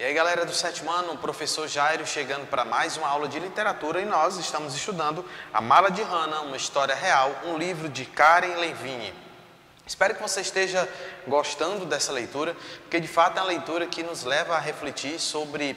E aí galera do sétimo ano, o professor Jairo chegando para mais uma aula de literatura e nós estamos estudando A Mala de Hannah, uma história real, um livro de Karen Levine. Espero que você esteja gostando dessa leitura, porque de fato é uma leitura que nos leva a refletir sobre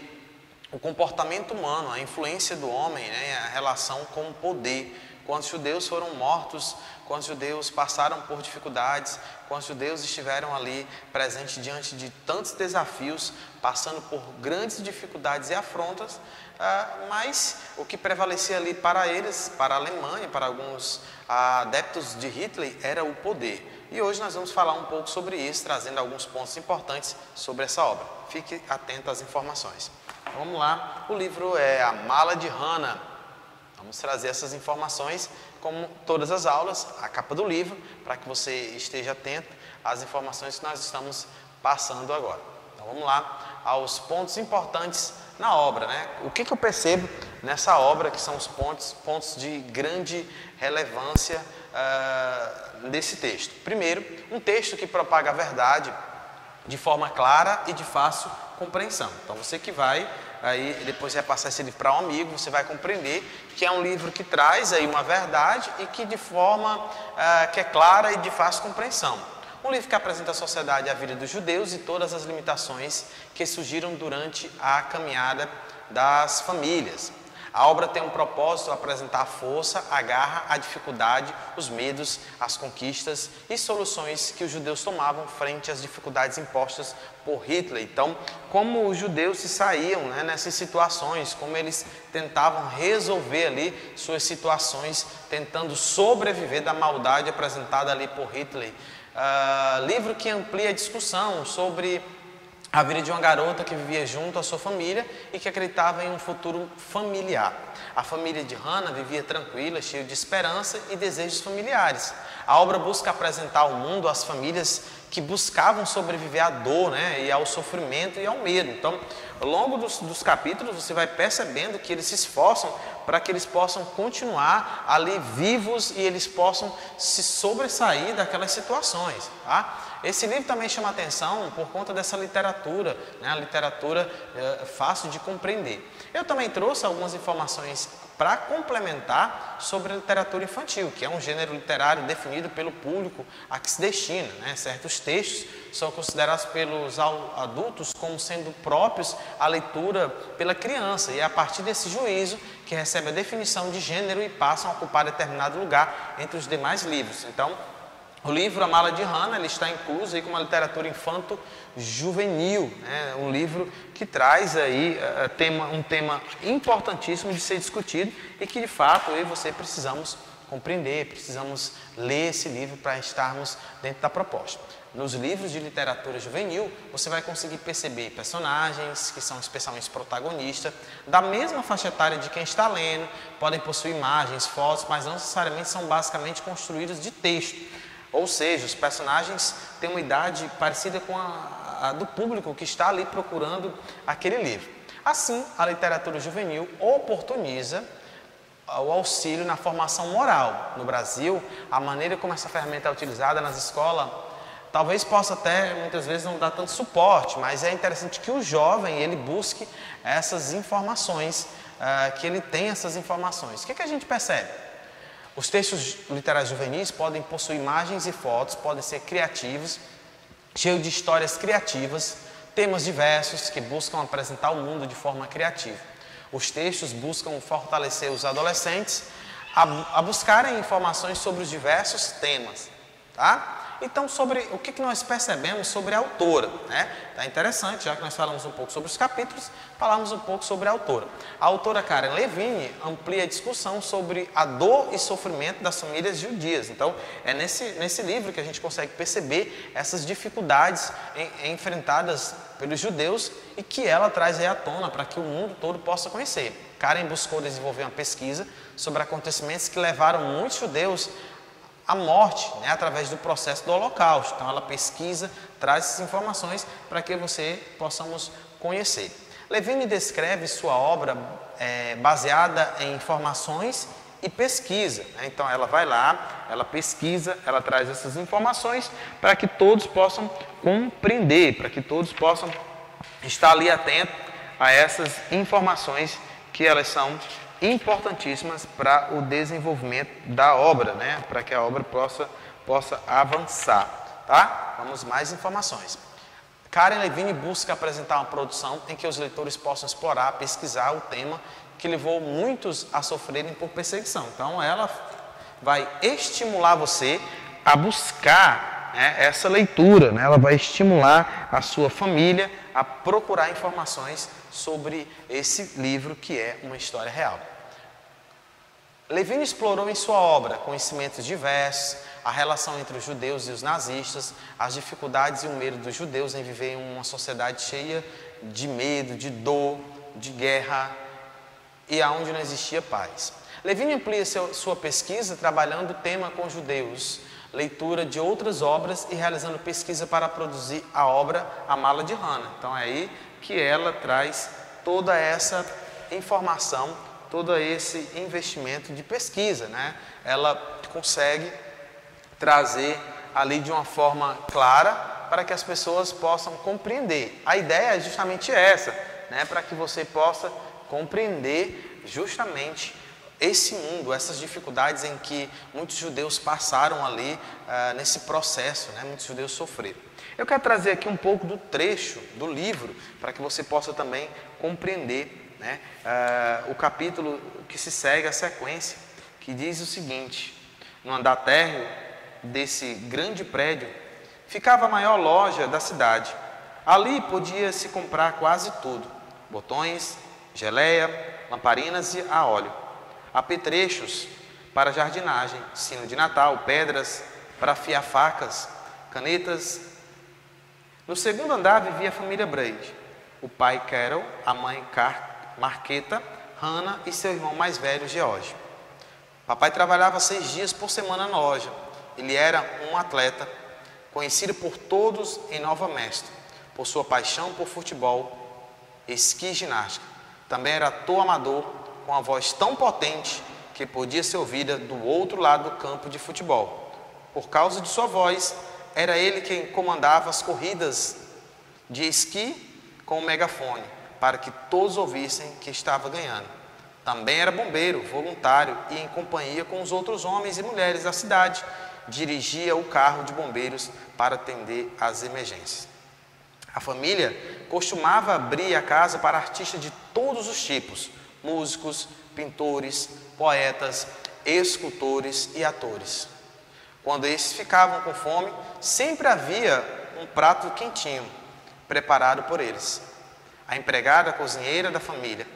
o comportamento humano, a influência do homem, né, a relação com o poder. Quando os judeus foram mortos, quando os judeus passaram por dificuldades, quando os judeus estiveram ali presentes diante de tantos desafios, passando por grandes dificuldades e afrontas, mas o que prevalecia ali para eles, para a Alemanha, para alguns adeptos de Hitler, era o poder. E hoje nós vamos falar um pouco sobre isso, trazendo alguns pontos importantes sobre essa obra. Fique atento às informações. Vamos lá, o livro é A Mala de Hannah. Vamos trazer essas informações, como todas as aulas, a capa do livro, para que você esteja atento às informações que nós estamos passando agora. Então vamos lá aos pontos importantes na obra, né? O que eu percebo nessa obra, que são os pontos de grande relevância desse texto. Primeiro, um texto que propaga a verdade de forma clara e de fácil compreensão. Então você que vai aí depois repassar esse livro para um amigo, você vai compreender que é um livro que traz aí uma verdade e que de forma que é clara e de fácil compreensão. Um livro que apresenta à sociedade a vida dos judeus e todas as limitações que surgiram durante a caminhada das famílias. A obra tem um propósito: apresentar a força, a garra, a dificuldade, os medos, as conquistas e soluções que os judeus tomavam frente às dificuldades impostas por Hitler. Então, como os judeus se saíam, né, nessas situações, como eles tentavam resolver ali suas situações, tentando sobreviver da maldade apresentada ali por Hitler. Livro que amplia a discussão sobre a vida de uma garota que vivia junto à sua família e que acreditava em um futuro familiar. A família de Hannah vivia tranquila, cheia de esperança e desejos familiares. A obra busca apresentar ao mundo as famílias que buscavam sobreviver à dor, né, e ao sofrimento e ao medo. Então, ao longo dos capítulos, você vai percebendo que eles se esforçam para que eles possam continuar ali vivos e eles possam se sobressair daquelas situações, tá? Esse livro também chama atenção por conta dessa literatura, né? A literatura fácil de compreender. Eu também trouxe algumas informações para complementar sobre a literatura infantil, que é um gênero literário definido pelo público a que se destina, né? Certos textos são considerados pelos adultos como sendo próprios à leitura pela criança, e é a partir desse juízo que recebe a definição de gênero e passam a ocupar determinado lugar entre os demais livros. Então, o livro A Mala de Hannah, ele está incluso aí como uma literatura infanto-juvenil, né? Um livro que traz aí um tema importantíssimo de ser discutido e que de fato eu e você precisamos compreender, precisamos ler esse livro para estarmos dentro da proposta. Nos livros de literatura juvenil, você vai conseguir perceber personagens que são especialmente protagonistas, da mesma faixa etária de quem está lendo, podem possuir imagens, fotos, mas não necessariamente são basicamente construídos de texto. Ou seja, os personagens têm uma idade parecida com a do público que está ali procurando aquele livro. Assim, a literatura juvenil oportuniza o auxílio na formação moral. No Brasil, a maneira como essa ferramenta é utilizada nas escolas, talvez possa até, muitas vezes, não dar tanto suporte, mas é interessante que o jovem, ele busque essas informações, que ele tenha essas informações. O que a gente percebe? Os textos literários juvenis podem possuir imagens e fotos, podem ser criativos, cheios de histórias criativas, temas diversos que buscam apresentar o mundo de forma criativa. Os textos buscam fortalecer os adolescentes a buscarem informações sobre os diversos temas, tá? Então, sobre o que nós percebemos sobre a autora, né? Tá interessante, já que nós falamos um pouco sobre os capítulos, falamos um pouco sobre a autora. A autora Karen Levine amplia a discussão sobre a dor e sofrimento das famílias judias. Então, é nesse livro que a gente consegue perceber essas dificuldades enfrentadas pelos judeus e que ela traz aí à tona para que o mundo todo possa conhecer. Karen buscou desenvolver uma pesquisa sobre acontecimentos que levaram muitos judeus a morte, né, através do processo do Holocausto. Então ela pesquisa, traz essas informações para que possamos conhecer. Levine descreve sua obra baseada em informações e pesquisa, né? Então ela vai lá, ela pesquisa, ela traz essas informações para que todos possam compreender, para que todos possam estar ali atento a essas informações que elas são importantíssimas para o desenvolvimento da obra, né? Para que a obra possa avançar, tá? Vamos mais informações. Karen Levine busca apresentar uma produção em que os leitores possam explorar, pesquisar o tema que levou muitos a sofrerem por perseguição. Então, ela vai estimular você a buscar, né, essa leitura, né? Ela vai estimular a sua família a procurar informações sobre esse livro que é uma história real. Levine explorou em sua obra conhecimentos diversos, a relação entre os judeus e os nazistas, as dificuldades e o medo dos judeus em viver em uma sociedade cheia de medo, de dor, de guerra e aonde não existia paz. Levine amplia sua pesquisa trabalhando o tema com judeus, leitura de outras obras e realizando pesquisa para produzir a obra A Mala de Hannah. Então é aí que ela traz toda essa informação, todo esse investimento de pesquisa, né? Ela consegue trazer ali de uma forma clara para que as pessoas possam compreender. A ideia é justamente essa, né? Para que você possa compreender justamente esse mundo, essas dificuldades em que muitos judeus passaram ali nesse processo, né? Muitos judeus sofreram. Eu quero trazer aqui um pouco do trecho do livro para que você possa também compreender, né? O capítulo que se segue a sequência, que diz o seguinte: no andar térreo desse grande prédio ficava a maior loja da cidade. Ali podia-se comprar quase tudo: botões, geleia, lamparinas e a óleo, apetrechos para jardinagem, sino de Natal, pedras para afiar facas, canetas. No segundo andar vivia a família Braid, o pai Carol, a mãe Marqueta, Hannah e seu irmão mais velho, George. Papai trabalhava 6 dias por semana na loja. Ele era um atleta, conhecido por todos em Nova Mestre, por sua paixão por futebol, esqui e ginástica. Também era ator amador, com a voz tão potente que podia ser ouvida do outro lado do campo de futebol. Por causa de sua voz, era ele quem comandava as corridas de esqui com o megafone, para que todos ouvissem que estava ganhando. Também era bombeiro, voluntário e em companhia com os outros homens e mulheres da cidade, dirigia o carro de bombeiros para atender às emergências. A família costumava abrir a casa para artistas de todos os tipos: músicos, pintores, poetas, escultores e atores. Quando esses ficavam com fome, sempre havia um prato quentinho preparado por eles. A empregada cozinheira da família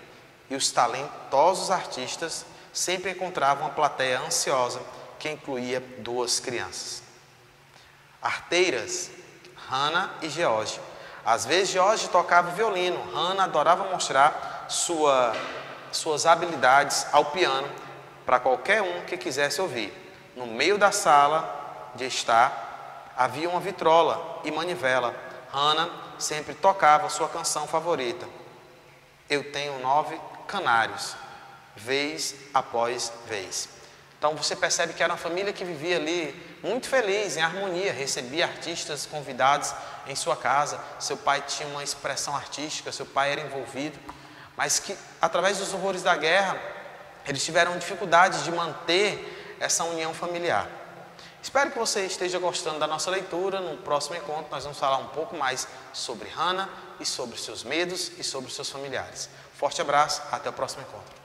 e os talentosos artistas sempre encontravam uma plateia ansiosa que incluía 2 crianças. Arteiras, Hannah e George. Às vezes George tocava violino, Hannah adorava mostrar suas habilidades ao piano para qualquer um que quisesse ouvir. No meio da sala de estar havia uma vitrola e manivela. Hannah sempre tocava sua canção favorita: Eu Tenho 9 Canários, vez após vez. Então você percebe que era uma família que vivia ali muito feliz, em harmonia, recebia artistas convidados em sua casa. Seu pai tinha uma expressão artística, seu pai era envolvido, mas que através dos horrores da guerra eles tiveram dificuldade de manter essa união familiar. Espero que você esteja gostando da nossa leitura. No próximo encontro nós vamos falar um pouco mais sobre Hannah e sobre seus medos e sobre seus familiares. Forte abraço, até o próximo encontro.